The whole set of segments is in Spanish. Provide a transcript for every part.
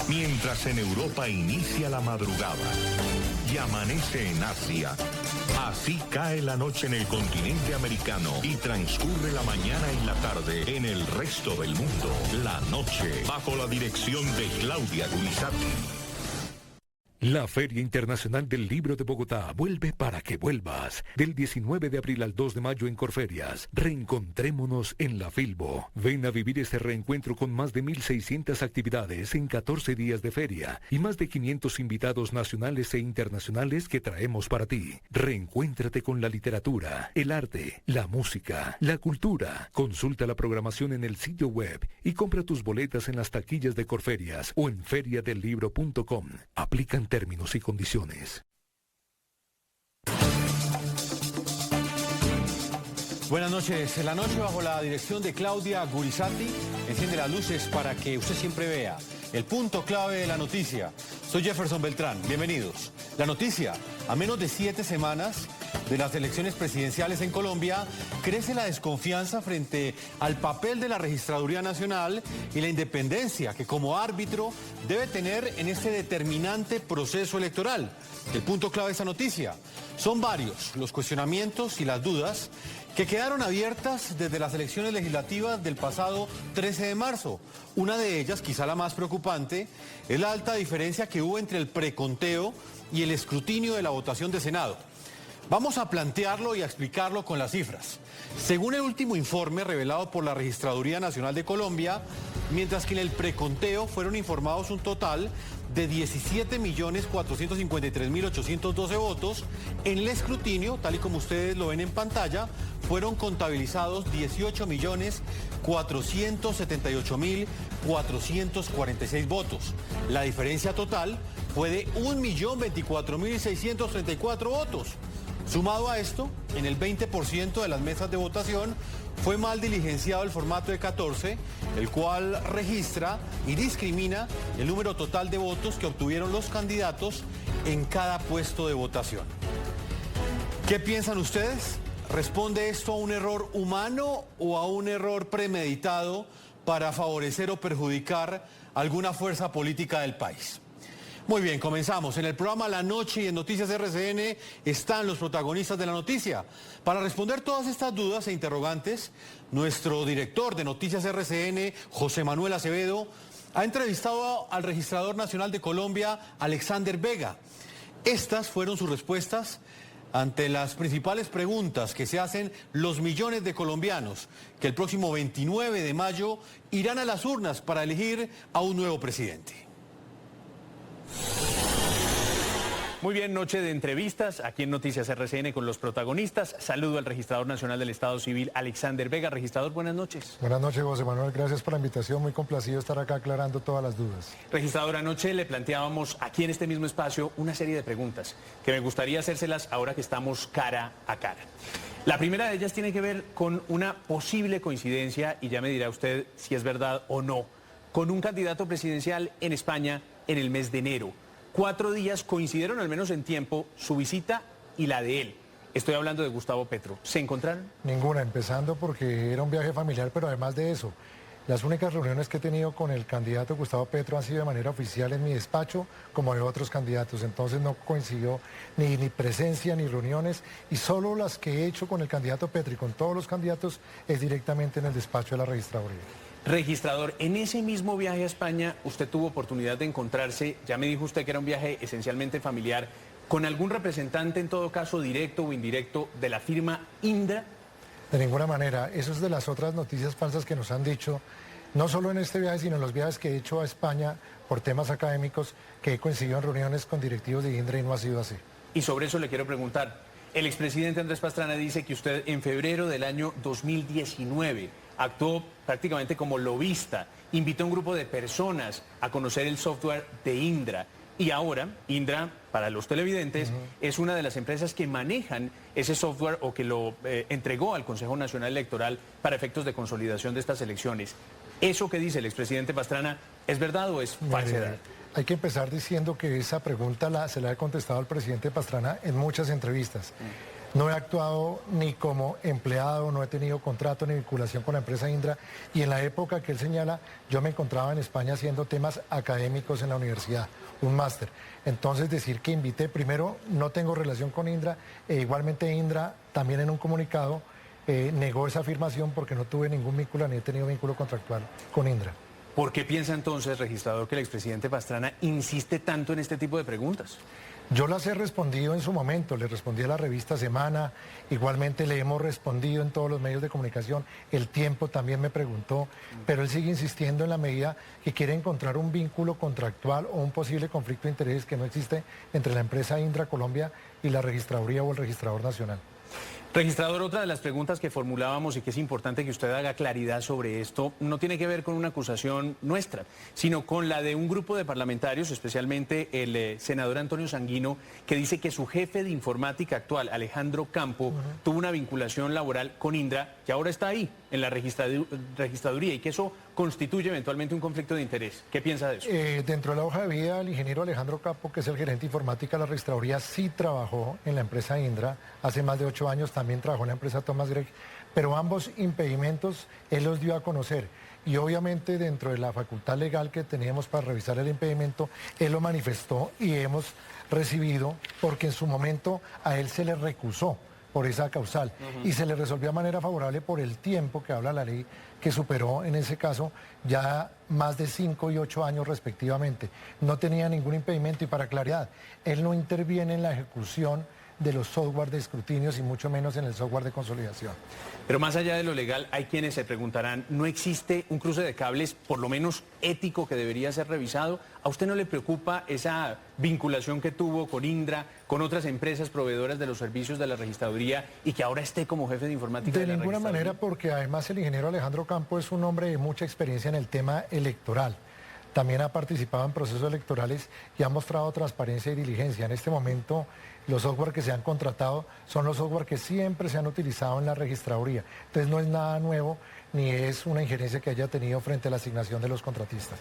Mientras en Europa inicia la madrugada y amanece en Asia, así cae la noche en el continente americano y transcurre la mañana y la tarde en el resto del mundo. La noche, bajo la dirección de Claudia Gurizati. La Feria Internacional del Libro de Bogotá vuelve para que vuelvas. Del 19 de abril al 2 de mayo en Corferias. Reencontrémonos en la Filbo. Ven a vivir este reencuentro con más de 1.600 actividades en 14 días de feria y más de 500 invitados nacionales e internacionales que traemos para ti. Reencuéntrate con la literatura, el arte, la música, la cultura. Consulta la programación en el sitio web y compra tus boletas en las taquillas de Corferias o en feriadelibro.com. Aplican términos y condiciones. Buenas noches. La noche bajo la dirección de Claudia Gurizati enciende las luces para que usted siempre vea el punto clave de la noticia. Soy Jefferson Beltrán. Bienvenidos. La noticia: a menos de 7 semanas de las elecciones presidenciales en Colombia, crece la desconfianza frente al papel de la Registraduría Nacional y la independencia que como árbitro debe tener en este determinante proceso electoral. El punto clave de esta noticia: son varios los cuestionamientos y las dudas que quedaron abiertas desde las elecciones legislativas del pasado 13 de marzo. Una de ellas, quizá la más preocupante, es la alta diferencia que hubo entre el preconteo y el escrutinio de la votación de Senado. Vamos a plantearlo y a explicarlo con las cifras. Según el último informe revelado por la Registraduría Nacional de Colombia, mientras que en el preconteo fueron informados un total de 17.453.812 votos, en el escrutinio, tal y como ustedes lo ven en pantalla, fueron contabilizados 18.478.446 votos. La diferencia total fue de 1.024.634 votos. Sumado a esto, en el 20% de las mesas de votación fue mal diligenciado el formato de 14, el cual registra y discrimina el número total de votos que obtuvieron los candidatos en cada puesto de votación. ¿Qué piensan ustedes? ¿Responde esto a un error humano o a un error premeditado para favorecer o perjudicar alguna fuerza política del país? Muy bien, comenzamos. En el programa La Noche y en Noticias RCN están los protagonistas de la noticia. Para responder todas estas dudas e interrogantes, nuestro director de Noticias RCN, José Manuel Acevedo, ha entrevistado al Registrador Nacional de Colombia, Alexander Vega. Estas fueron sus respuestas ante las principales preguntas que se hacen los millones de colombianos que el próximo 29 de mayo irán a las urnas para elegir a un nuevo presidente. Muy bien, noche de entrevistas aquí en Noticias RCN con los protagonistas. Saludo al Registrador Nacional del Estado Civil, Alexander Vega. Registrador, buenas noches. Buenas noches, José Manuel. Gracias por la invitación. Muy complacido estar acá aclarando todas las dudas. Registrador, anoche le planteábamos aquí en este mismo espacio una serie de preguntas que me gustaría hacérselas ahora que estamos cara a cara. La primera de ellas tiene que ver con una posible coincidencia, y ya me dirá usted si es verdad o no, con un candidato presidencial en España en el mes de enero. 4 días coincidieron, al menos en tiempo, su visita y la de él. Estoy hablando de Gustavo Petro. ¿Se encontraron? Ninguna, empezando porque era un viaje familiar, pero además de eso, las únicas reuniones que he tenido con el candidato Gustavo Petro han sido de manera oficial en mi despacho, como de otros candidatos. Entonces no coincidió ni presencia ni reuniones, y solo las que he hecho con el candidato Petro y con todos los candidatos es directamente en el despacho de la registraduría. Registrador, en ese mismo viaje a España, usted tuvo oportunidad de encontrarse, ya me dijo usted que era un viaje esencialmente familiar, con algún representante, en todo caso, directo o indirecto, de la firma Indra. De ninguna manera. Eso es de las otras noticias falsas que nos han dicho, no solo en este viaje, sino en los viajes que he hecho a España por temas académicos, que he coincidido en reuniones con directivos de Indra y no ha sido así. Y sobre eso le quiero preguntar. El expresidente Andrés Pastrana dice que usted en febrero del año 2019 actuó prácticamente como lobista, invitó a un grupo de personas a conocer el software de Indra. Y ahora, Indra, para los televidentes, es una de las empresas que manejan ese software o que lo entregó al Consejo Nacional Electoral para efectos de consolidación de estas elecciones. ¿Eso que dice el expresidente Pastrana es verdad o es falsedad? Hay que empezar diciendo que esa pregunta se la he contestado al presidente Pastrana en muchas entrevistas. No he actuado ni como empleado, no he tenido contrato ni vinculación con la empresa Indra, y en la época que él señala, yo me encontraba en España haciendo temas académicos en la universidad, un máster. Entonces decir que invité, primero no tengo relación con Indra, e igualmente Indra también en un comunicado negó esa afirmación porque no tuve ningún vínculo ni he tenido vínculo contractual con Indra. ¿Por qué piensa entonces, registrador, que el expresidente Pastrana insiste tanto en este tipo de preguntas? Yo las he respondido en su momento, le respondí a la revista Semana, igualmente le hemos respondido en todos los medios de comunicación, El Tiempo también me preguntó, pero él sigue insistiendo en la medida que quiere encontrar un vínculo contractual o un posible conflicto de intereses que no existe entre la empresa Indra Colombia y la registraduría o el registrador nacional. Registrador, otra de las preguntas que formulábamos y que es importante que usted haga claridad sobre esto, no tiene que ver con una acusación nuestra, sino con la de un grupo de parlamentarios, especialmente el senador Antonio Sanguino, que dice que su jefe de informática actual, Alejandro Campo, tuvo una vinculación laboral con Indra, que ahora está ahí, en la registraduría, y que eso constituye eventualmente un conflicto de interés. ¿Qué piensa de eso? Dentro de la hoja de vida, el ingeniero Alejandro Campo, que es el gerente de informática de la registraduría, sí trabajó en la empresa Indra, hace más de 8 años también trabajó en la empresa Thomas Gregg, pero ambos impedimentos él los dio a conocer. Y obviamente dentro de la facultad legal que teníamos para revisar el impedimento, él lo manifestó y hemos recibido, porque en su momento a él se le recusó por esa causal y se le resolvió de manera favorable por el tiempo que habla la ley, que superó en ese caso ya más de 5 y 8 años respectivamente. No tenía ningún impedimento y para claridad, él no interviene en la ejecución de los software de escrutinios y mucho menos en el software de consolidación. Pero más allá de lo legal, hay quienes se preguntarán, ¿no existe un cruce de cables, por lo menos ético, que debería ser revisado? ¿A usted no le preocupa esa vinculación que tuvo con Indra, con otras empresas proveedoras de los servicios de la registraduría y que ahora esté como jefe de informática de la ninguna registraduría? manera, porque además el ingeniero Alejandro Campo es un hombre de mucha experiencia en el tema electoral. También ha participado en procesos electorales y ha mostrado transparencia y diligencia. En este momento, los software que se han contratado son los software que siempre se han utilizado en la registraduría. Entonces no es nada nuevo ni es una injerencia que haya tenido frente a la asignación de los contratistas.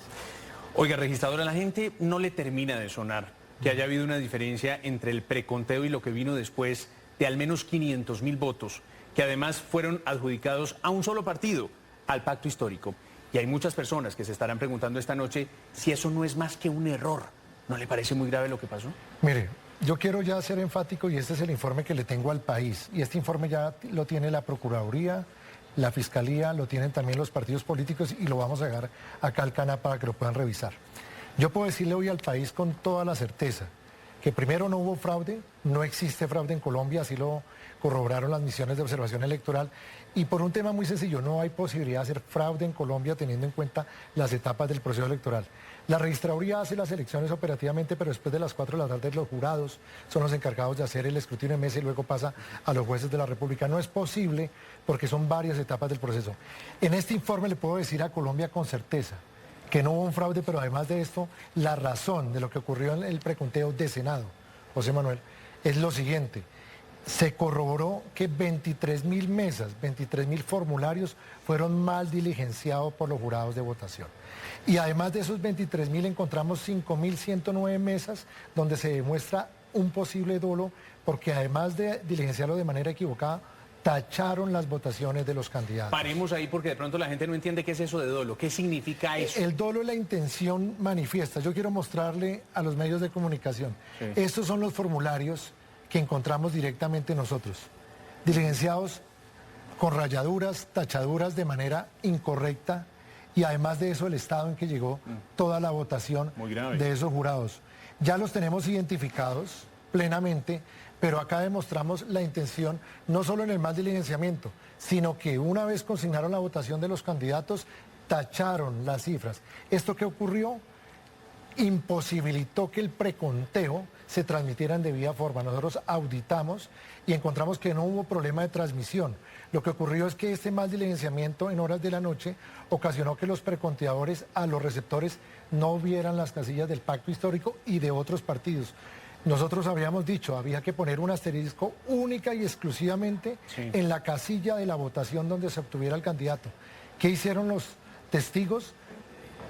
Oiga, registradora, a la gente no le termina de sonar que haya habido una diferencia entre el preconteo y lo que vino después de al menos 500.000 votos, que además fueron adjudicados a un solo partido, al pacto histórico. Y hay muchas personas que se estarán preguntando esta noche si eso no es más que un error. ¿No le parece muy grave lo que pasó? Mire, yo quiero ya ser enfático y este es el informe que le tengo al país. Y este informe ya lo tiene la Procuraduría, la Fiscalía, lo tienen también los partidos políticos y lo vamos a dejar acá al canal para que lo puedan revisar. Yo puedo decirle hoy al país con toda la certeza que primero no hubo fraude, no existe fraude en Colombia, así lo corroboraron las misiones de observación electoral. Y por un tema muy sencillo, no hay posibilidad de hacer fraude en Colombia teniendo en cuenta las etapas del proceso electoral. La registraduría hace las elecciones operativamente, pero después de las 4 de la tarde los jurados son los encargados de hacer el escrutinio en mesa y luego pasa a los jueces de la República. No es posible porque son varias etapas del proceso. En este informe le puedo decir a Colombia con certeza que no hubo un fraude, pero además de esto, la razón de lo que ocurrió en el preconteo de Senado, José Manuel, es lo siguiente. Se corroboró que 23.000 mesas, 23.000 formularios fueron mal diligenciados por los jurados de votación. Y además de esos 23.000 encontramos 5.109 mesas donde se demuestra un posible dolo porque además de diligenciarlo de manera equivocada, tacharon las votaciones de los candidatos. Paremos ahí porque de pronto la gente no entiende qué es eso de dolo. ¿Qué significa eso? El dolo es la intención manifiesta. Yo quiero mostrarle a los medios de comunicación. Sí. Estos son los formularios que encontramos directamente nosotros. Diligenciados con rayaduras, tachaduras de manera incorrecta y además de eso el estado en que llegó toda la votación de esos jurados. Ya los tenemos identificados plenamente, pero acá demostramos la intención no solo en el mal diligenciamiento, sino que una vez consignaron la votación de los candidatos, tacharon las cifras. ¿Esto qué ocurrió? Imposibilitó que el preconteo se transmitiera en debida forma. Nosotros auditamos y encontramos que no hubo problema de transmisión. Lo que ocurrió es que este mal diligenciamiento en horas de la noche ocasionó que los preconteadores a los receptores no vieran las casillas del pacto histórico y de otros partidos. Nosotros habíamos dicho, había que poner un asterisco única y exclusivamente en la casilla de la votación donde se obtuviera el candidato. ¿Qué hicieron los testigos?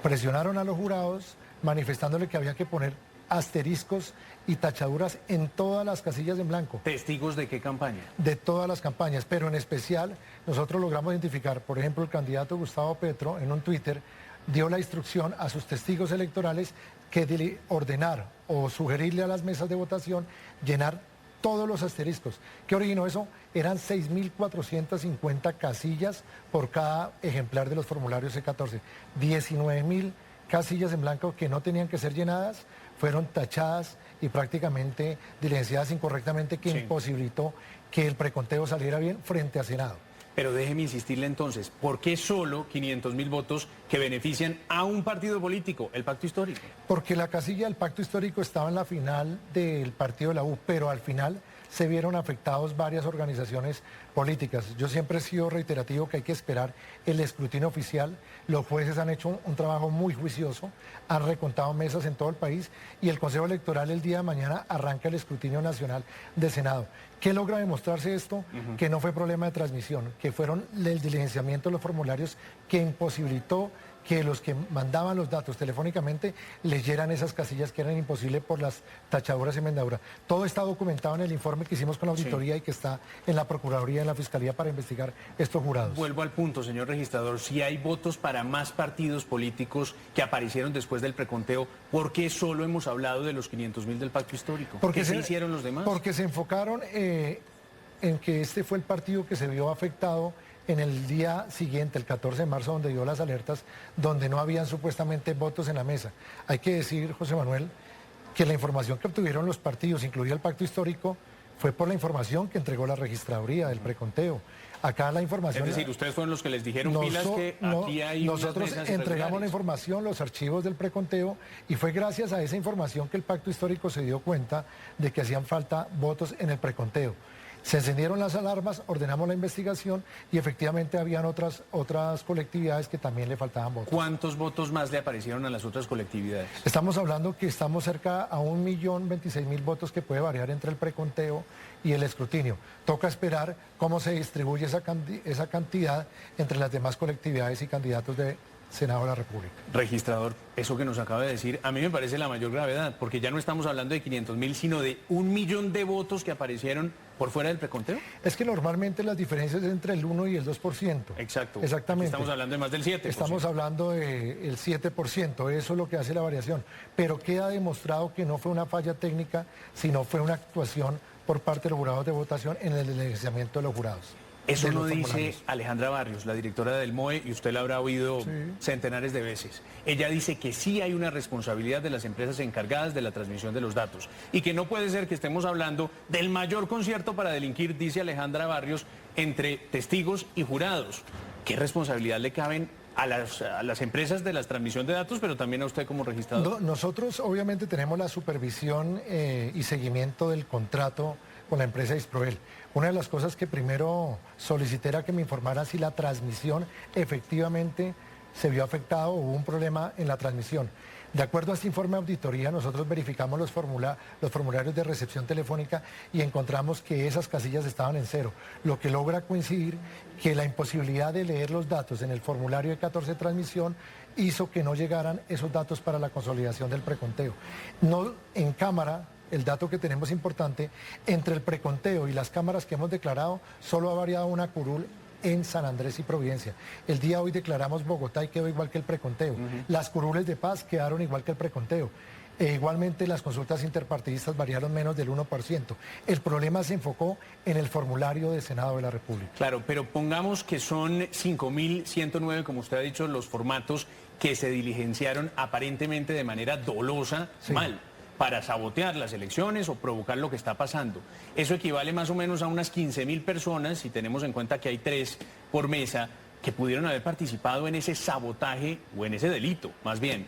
Presionaron a los jurados manifestándole que había que poner asteriscos y tachaduras en todas las casillas en blanco. ¿Testigos de qué campaña? De todas las campañas, pero en especial nosotros logramos identificar, por ejemplo, el candidato Gustavo Petro en un Twitter dio la instrucción a sus testigos electorales que ordenar o sugerirle a las mesas de votación llenar todos los asteriscos. ¿Qué originó eso? Eran 6.450 casillas por cada ejemplar de los formularios C14. 19.000 casillas en blanco que no tenían que ser llenadas, fueron tachadas y prácticamente diligenciadas incorrectamente, que imposibilitó que el preconteo saliera bien frente a Senado. Pero déjeme insistirle entonces, ¿por qué solo 500.000 votos que benefician a un partido político, el Pacto Histórico? Porque la casilla del Pacto Histórico estaba en la final del partido de la U, pero al final se vieron afectados varias organizaciones políticas. Yo siempre he sido reiterativo que hay que esperar el escrutinio oficial. Los jueces han hecho un trabajo muy juicioso, han recontado mesas en todo el país y el Consejo Electoral el día de mañana arranca el escrutinio nacional del Senado. ¿Qué logra demostrarse esto? Que no fue problema de transmisión, que fueron el diligenciamiento de los formularios que imposibilitó que los que mandaban los datos telefónicamente leyeran esas casillas que eran imposibles por las tachaduras y enmendaduras. Todo está documentado en el informe que hicimos con la auditoría y que está en la Procuraduría y en la Fiscalía para investigar estos jurados. Vuelvo al punto, señor registrador, si hay votos para más partidos políticos que aparecieron después del preconteo, ¿por qué solo hemos hablado de los 500.000 del Pacto Histórico? ¿Qué se hicieron los demás? Porque se enfocaron en que este fue el partido que se vio afectado en el día siguiente, el 14 de marzo, donde dio las alertas, donde no habían supuestamente votos en la mesa. Hay que decir, José Manuel, que la información que obtuvieron los partidos, incluido el Pacto Histórico, fue por la información que entregó la registraduría del preconteo. Acá la información... Es decir, ustedes fueron los que les dijeron pilas que aquí hay nosotros unas mesas entregamos la irregulares. información, los archivos del preconteo, y fue gracias a esa información que el Pacto Histórico se dio cuenta de que hacían falta votos en el preconteo. Se encendieron las alarmas, ordenamos la investigación y efectivamente habían otras colectividades que también le faltaban votos. ¿Cuántos votos más le aparecieron a las otras colectividades? Estamos hablando que estamos cerca a 1.026.000 votos, que puede variar entre el preconteo y el escrutinio. Toca esperar cómo se distribuye esa cantidad entre las demás colectividades y candidatos de Senado de la República. Registrador, eso que nos acaba de decir, a mí me parece la mayor gravedad, porque ya no estamos hablando de 500.000, sino de 1 millón de votos que aparecieron por fuera del preconteo. Es que normalmente las diferencias es entre el 1 y el 2%. Exacto. Exactamente. Estamos hablando de más del 7%. Estamos hablando del 7%, eso es lo que hace la variación. Pero queda demostrado que no fue una falla técnica, sino fue una actuación por parte de los jurados de votación en el diligenciamiento de los jurados. Eso lo dice Alejandra Barrios, la directora del MOE, y usted la habrá oído centenares de veces. Ella dice que sí hay una responsabilidad de las empresas encargadas de la transmisión de los datos y que no puede ser que estemos hablando del mayor concierto para delinquir, dice Alejandra Barrios, entre testigos y jurados. ¿Qué responsabilidad le caben a las empresas de la transmisión de datos, pero también a usted como registrador? Nosotros obviamente tenemos la supervisión y seguimiento del contrato con la empresa Isproel. Una de las cosas que primero solicité era que me informara si la transmisión efectivamente se vio afectada o hubo un problema en la transmisión. De acuerdo a este informe de auditoría, nosotros verificamos los formularios de recepción telefónica y encontramos que esas casillas estaban en cero, lo que logra coincidir que la imposibilidad de leer los datos en el formulario de 14 transmisión hizo que no llegaran esos datos para la consolidación del preconteo. No en cámara. El dato que tenemos importante, entre el preconteo y las cámaras que hemos declarado, solo ha variado una curul en San Andrés y Providencia. El día de hoy declaramos Bogotá y quedó igual que el preconteo. Las curules de Paz quedaron igual que el preconteo. Igualmente las consultas interpartidistas variaron menos del 1%. El problema se enfocó en el formulario del Senado de la República. Claro, pero pongamos que son 5.109, como usted ha dicho, los formatos que se diligenciaron aparentemente de manera dolosa, mal, para sabotear las elecciones o provocar lo que está pasando. Eso equivale más o menos a unas 15.000 personas, si tenemos en cuenta que hay 3 por mesa, que pudieron haber participado en ese sabotaje o en ese delito, más bien.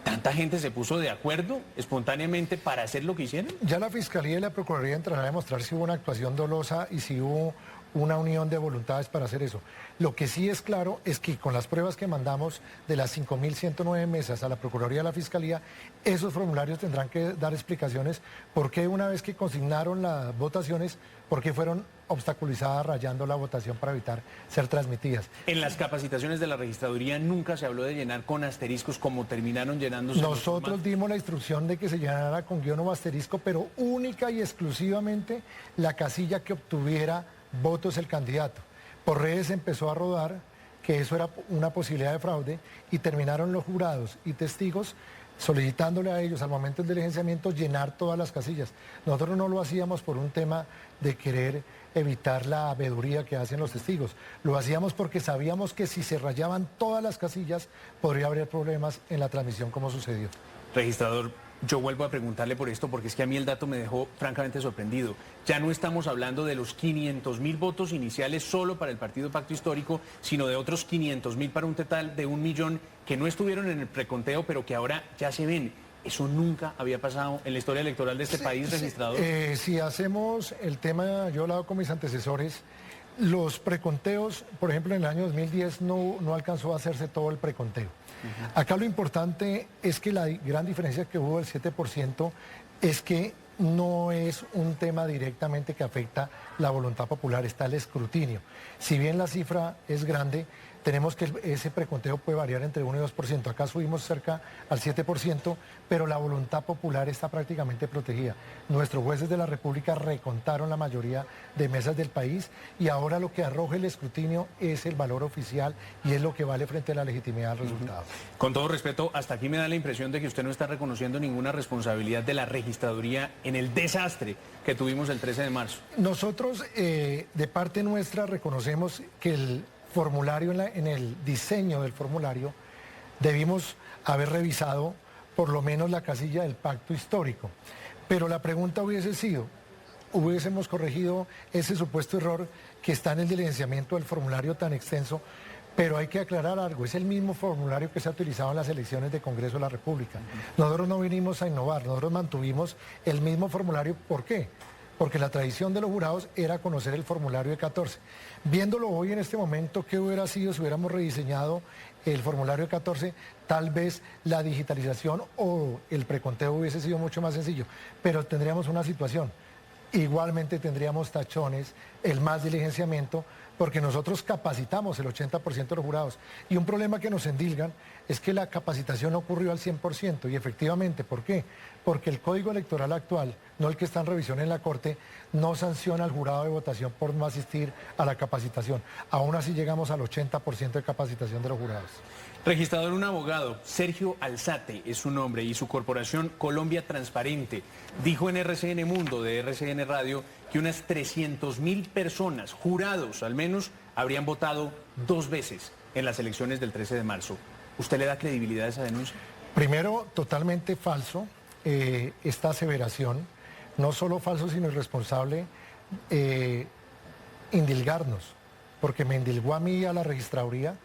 ¿Tanta gente se puso de acuerdo espontáneamente para hacer lo que hicieron? Ya la Fiscalía y la Procuraduría entrarán a demostrar si hubo una actuación dolosa y si hubo una unión de voluntades para hacer eso. Lo que sí es claro es que con las pruebas que mandamos de las 5.109 mesas a la Procuraduría y a la Fiscalía, esos formularios tendrán que dar explicaciones por qué una vez que consignaron las votaciones, por qué fueron obstaculizadas rayando la votación para evitar ser transmitidas. En las capacitaciones de la registraduría nunca se habló de llenar con asteriscos como terminaron llenándose. Nosotros dimos la instrucción de que se llenara con guión o asterisco, pero única y exclusivamente la casilla que obtuviera votos el candidato. Por redes empezó a rodar que eso era una posibilidad de fraude y terminaron los jurados y testigos solicitándole a ellos al momento del diligenciamiento llenar todas las casillas. Nosotros no lo hacíamos por un tema de querer evitar la veeduría que hacen los testigos. Lo hacíamos porque sabíamos que si se rayaban todas las casillas podría haber problemas en la transmisión como sucedió. Registrador, yo vuelvo a preguntarle por esto porque es que a mí el dato me dejó francamente sorprendido. Ya no estamos hablando de los 500.000 votos iniciales solo para el Partido Pacto Histórico, sino de otros 500.000 para un total de 1 millón que no estuvieron en el preconteo, pero que ahora ya se ven. Eso nunca había pasado en la historia electoral de este país, registrador. Si hacemos el tema, yo he hablado con mis antecesores, los preconteos, por ejemplo, en el año 2010 no alcanzó a hacerse todo el preconteo. Acá lo importante es que la gran diferencia que hubo del 7% es que no es un tema directamente que afecta la voluntad popular, está el escrutinio. Si bien la cifra es grande, tenemos que ese preconteo puede variar entre 1 y 2%. Acá subimos cerca al 7%, pero la voluntad popular está prácticamente protegida. Nuestros jueces de la República recontaron la mayoría de mesas del país y ahora lo que arroja el escrutinio es el valor oficial y es lo que vale frente a la legitimidad del resultado. Con todo respeto, hasta aquí me da la impresión de que usted no está reconociendo ninguna responsabilidad de la registraduría en el desastre que tuvimos el 13 de marzo. Nosotros, de parte nuestra, reconocemos que el formulario, en el diseño del formulario, debimos haber revisado por lo menos la casilla del pacto histórico. Pero la pregunta hubiese sido, hubiésemos corregido ese supuesto error que está en el diligenciamiento del formulario tan extenso, pero hay que aclarar algo, es el mismo formulario que se ha utilizado en las elecciones de Congreso de la República. Nosotros no vinimos a innovar, nosotros mantuvimos el mismo formulario. ¿Por qué? Porque la tradición de los jurados era conocer el formulario de 14. Viéndolo hoy en este momento, ¿qué hubiera sido si hubiéramos rediseñado el formulario de 14? Tal vez la digitalización o el preconteo hubiese sido mucho más sencillo, pero tendríamos una situación. Igualmente tendríamos tachones, el más diligenciamiento, porque nosotros capacitamos el 80% de los jurados. Y un problema que nos endilgan es que la capacitación no ocurrió al 100%. Y efectivamente, ¿por qué? Porque el Código Electoral actual, no el que está en revisión en la Corte, no sanciona al jurado de votación por no asistir a la capacitación. Aún así llegamos al 80% de capacitación de los jurados. Registrador, un abogado, Sergio Alzate es su nombre, y su corporación Colombia Transparente dijo en RCN Mundo de RCN Radio que unas 300.000 personas, jurados al menos, habrían votado 2 veces en las elecciones del 13 de marzo. ¿Usted le da credibilidad a esa denuncia? Primero, totalmente falso esta aseveración, no solo falso sino irresponsable, indilgarnos, porque me indilgó a mí y a la registraduría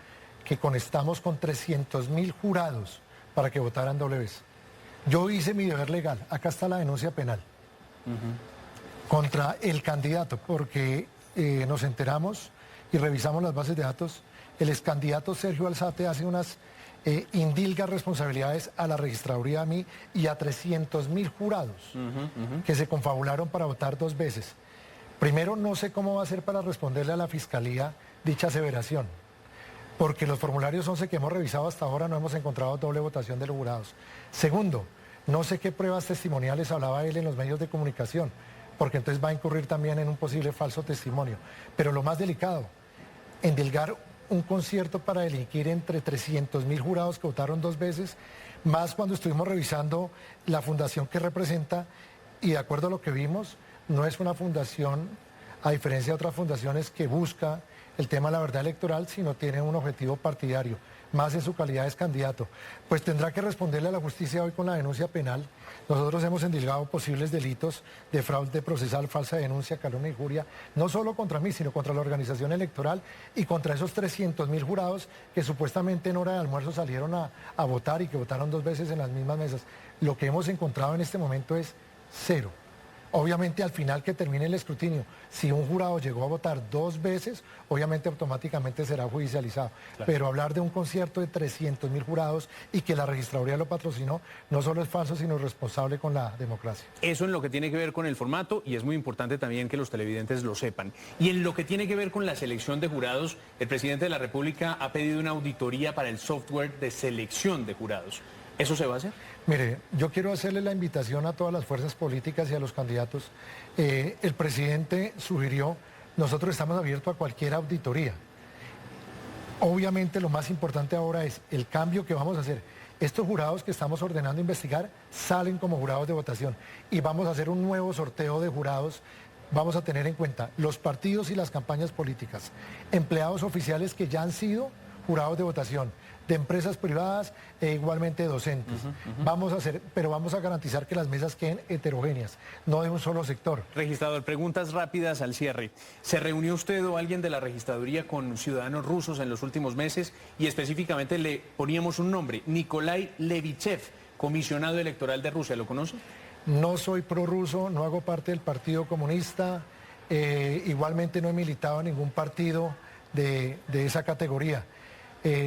que conectamos con 300.000 jurados para que votaran doble vez. Yo hice mi deber legal, acá está la denuncia penal contra el candidato, porque nos enteramos y revisamos las bases de datos. El excandidato Sergio Alzate hace unas indilgas responsabilidades a la registraduría, a mí y a 300.000 jurados que se confabularon para votar 2 veces. Primero, no sé cómo va a ser para responderle a la Fiscalía dicha aseveración, porque los formularios 11 que hemos revisado hasta ahora no hemos encontrado doble votación de los jurados. Segundo, no sé qué pruebas testimoniales hablaba él en los medios de comunicación, porque entonces va a incurrir también en un posible falso testimonio. Pero lo más delicado, endilgar un concierto para delinquir entre 300.000 jurados que votaron 2 veces, más cuando estuvimos revisando la fundación que representa, y de acuerdo a lo que vimos, no es una fundación, a diferencia de otras fundaciones, que busca el tema de la verdad electoral, sino tiene un objetivo partidario, más en su calidad de candidato. Pues tendrá que responderle a la justicia hoy con la denuncia penal. Nosotros hemos endilgado posibles delitos de fraude procesal, falsa denuncia, calumnia y injuria, no solo contra mí, sino contra la organización electoral y contra esos 300.000 jurados que supuestamente en hora de almuerzo salieron a votar y que votaron 2 veces en las mismas mesas. Lo que hemos encontrado en este momento es 0. Obviamente al final que termine el escrutinio, si un jurado llegó a votar 2 veces, obviamente automáticamente será judicializado. Claro. Pero hablar de un concierto de 300.000 jurados y que la registraduría lo patrocinó, no solo es falso, sino irresponsable con la democracia. Eso en lo que tiene que ver con el formato, y es muy importante también que los televidentes lo sepan. Y en lo que tiene que ver con la selección de jurados, el presidente de la República ha pedido una auditoría para el software de selección de jurados. ¿Eso se va a hacer? Mire, yo quiero hacerle la invitación a todas las fuerzas políticas y a los candidatos. El presidente sugirió, nosotros estamos abiertos a cualquier auditoría. Obviamente lo más importante ahora es el cambio que vamos a hacer. Estos jurados que estamos ordenando investigar salen como jurados de votación y vamos a hacer un nuevo sorteo de jurados. Vamos a tener en cuenta los partidos y las campañas políticas, empleados oficiales que ya han sido jurados de votación, de empresas privadas e igualmente docentes. Vamos a hacer, pero vamos a garantizar que las mesas queden heterogéneas, no de un solo sector. Registrador, preguntas rápidas al cierre. ¿Se reunió usted o alguien de la registraduría con ciudadanos rusos en los últimos meses? Y específicamente le poníamos un nombre, Nikolai Levichev, comisionado electoral de Rusia. ¿Lo conoce? No soy prorruso, no hago parte del Partido Comunista, igualmente no he militado en ningún partido de esa categoría.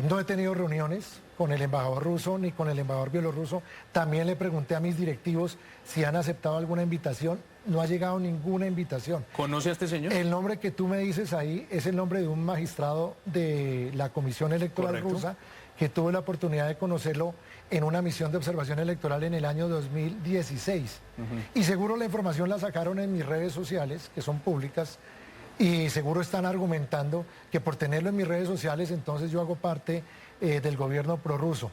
No he tenido reuniones con el embajador ruso ni con el embajador bielorruso. También le pregunté a mis directivos si han aceptado alguna invitación. No ha llegado ninguna invitación. ¿Conoce a este señor? El nombre que tú me dices ahí es el nombre de un magistrado de la Comisión Electoral rusa, que tuve la oportunidad de conocerlo en una misión de observación electoral en el año 2016. Y seguro la información la sacaron en mis redes sociales, que son públicas, y seguro están argumentando que por tenerlo en mis redes sociales entonces yo hago parte del gobierno prorruso.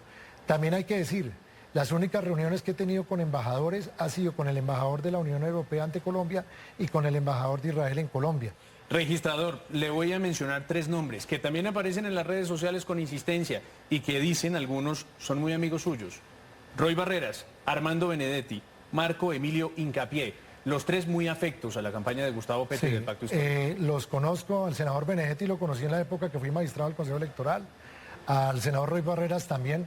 También hay que decir, las únicas reuniones que he tenido con embajadores ha sido con el embajador de la Unión Europea ante Colombia y con el embajador de Israel en Colombia. Registrador, le voy a mencionar 3 nombres que también aparecen en las redes sociales con insistencia y que dicen algunos son muy amigos suyos. Roy Barreras, Armando Benedetti, Marco Emilio Hincapié. Los 3 muy afectos a la campaña de Gustavo Petro y del Pacto Histórico. Los conozco, al senador Benedetti lo conocí en la época que fui magistrado del Consejo Electoral, al senador Roy Barreras también.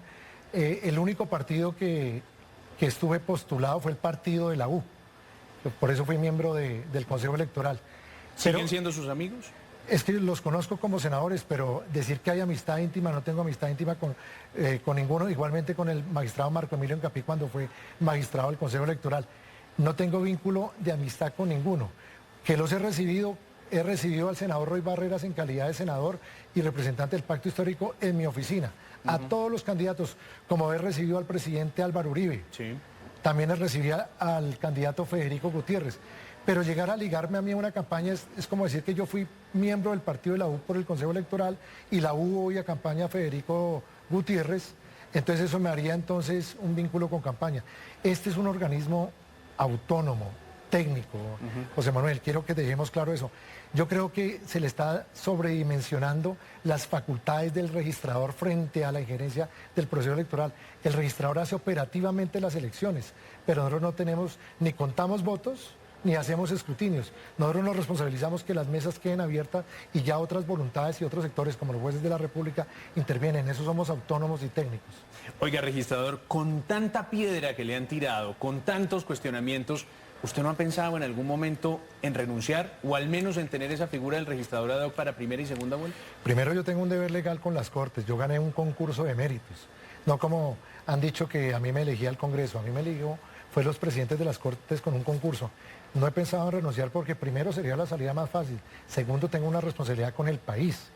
El único partido que estuve postulado fue el partido de la U, por eso fui miembro del Consejo Electoral. ¿Siguen siendo sus amigos? Es que los conozco como senadores, pero decir que hay amistad íntima, no tengo amistad íntima con ninguno, igualmente con el magistrado Marco Emilio Hincapié cuando fue magistrado del Consejo Electoral. No tengo vínculo de amistad con ninguno. Que los he recibido al senador Roy Barreras en calidad de senador y representante del Pacto Histórico en mi oficina. A todos los candidatos, como he recibido al presidente Álvaro Uribe. Sí. También he recibido al candidato Federico Gutiérrez. Pero llegar a ligarme a mí a una campaña es como decir que yo fui miembro del partido de la U por el Consejo Electoral y la U hoy a campaña Federico Gutiérrez. Entonces eso me haría entonces un vínculo con campaña. Este es un organismo autónomo, técnico, José Manuel, quiero que dejemos claro eso. Yo creo que se le está sobredimensionando las facultades del registrador frente a la injerencia del proceso electoral. El registrador hace operativamente las elecciones, pero nosotros no tenemos, ni contamos votos, ni hacemos escrutinios. Nosotros nos responsabilizamos que las mesas queden abiertas y ya otras voluntades y otros sectores, como los jueces de la República, intervienen. En eso somos autónomos y técnicos. Oiga, registrador, con tanta piedra que le han tirado, con tantos cuestionamientos, ¿usted no ha pensado en algún momento en renunciar o al menos en tener esa figura del registrador ad hoc para primera y segunda vuelta? Primero, yo tengo un deber legal con las Cortes. Yo gané un concurso de méritos. No como han dicho que a mí me elegía el Congreso. A mí me eligió, fue los presidentes de las Cortes con un concurso. No he pensado en renunciar porque primero sería la salida más fácil. Segundo, tengo una responsabilidad con el país.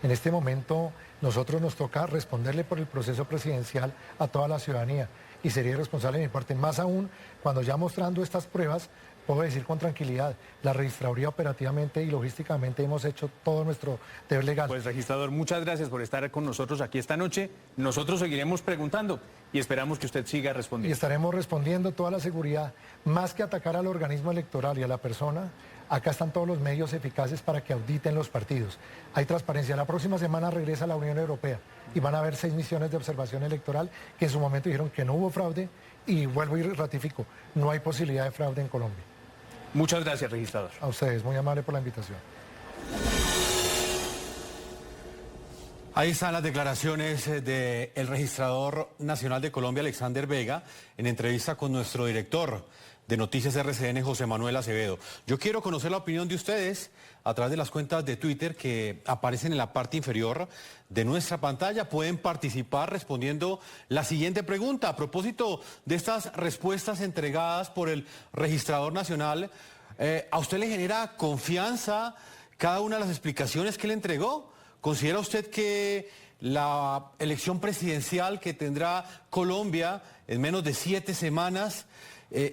En este momento nosotros nos toca responderle por el proceso presidencial a toda la ciudadanía y sería irresponsable de mi parte. Más aún, cuando ya mostrando estas pruebas, puedo decir con tranquilidad, la registraduría operativamente y logísticamente hemos hecho todo nuestro deber legal. Pues registrador, muchas gracias por estar con nosotros aquí esta noche. Nosotros seguiremos preguntando y esperamos que usted siga respondiendo. Y estaremos respondiendo toda la seguridad, más que atacar al organismo electoral y a la persona. Acá están todos los medios eficaces para que auditen los partidos. Hay transparencia. La próxima semana regresa la Unión Europea y van a haber 6 misiones de observación electoral que en su momento dijeron que no hubo fraude y vuelvo y ratifico, no hay posibilidad de fraude en Colombia. Muchas gracias, registrador. A ustedes, muy amable por la invitación. Ahí están las declaraciones del registrador nacional de Colombia, Alexander Vega, en entrevista con nuestro director de Noticias RCN, José Manuel Acevedo. Yo quiero conocer la opinión de ustedes a través de las cuentas de Twitter que aparecen en la parte inferior de nuestra pantalla. Pueden participar respondiendo la siguiente pregunta. A propósito de estas respuestas entregadas por el registrador nacional, ¿a usted le genera confianza cada una de las explicaciones que le entregó? ¿Considera usted que la elección presidencial que tendrá Colombia en menos de 7 semanas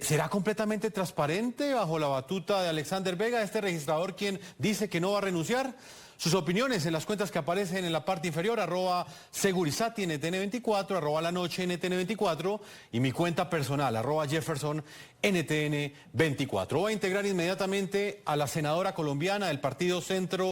será completamente transparente bajo la batuta de Alexander Vega, este registrador quien dice que no va a renunciar? Sus opiniones en las cuentas que aparecen en la parte inferior, @Segurizati NTN24, @La Noche NTN24 y mi cuenta personal, @Jefferson NTN24. Voy a integrar inmediatamente a la senadora colombiana del Partido Centro.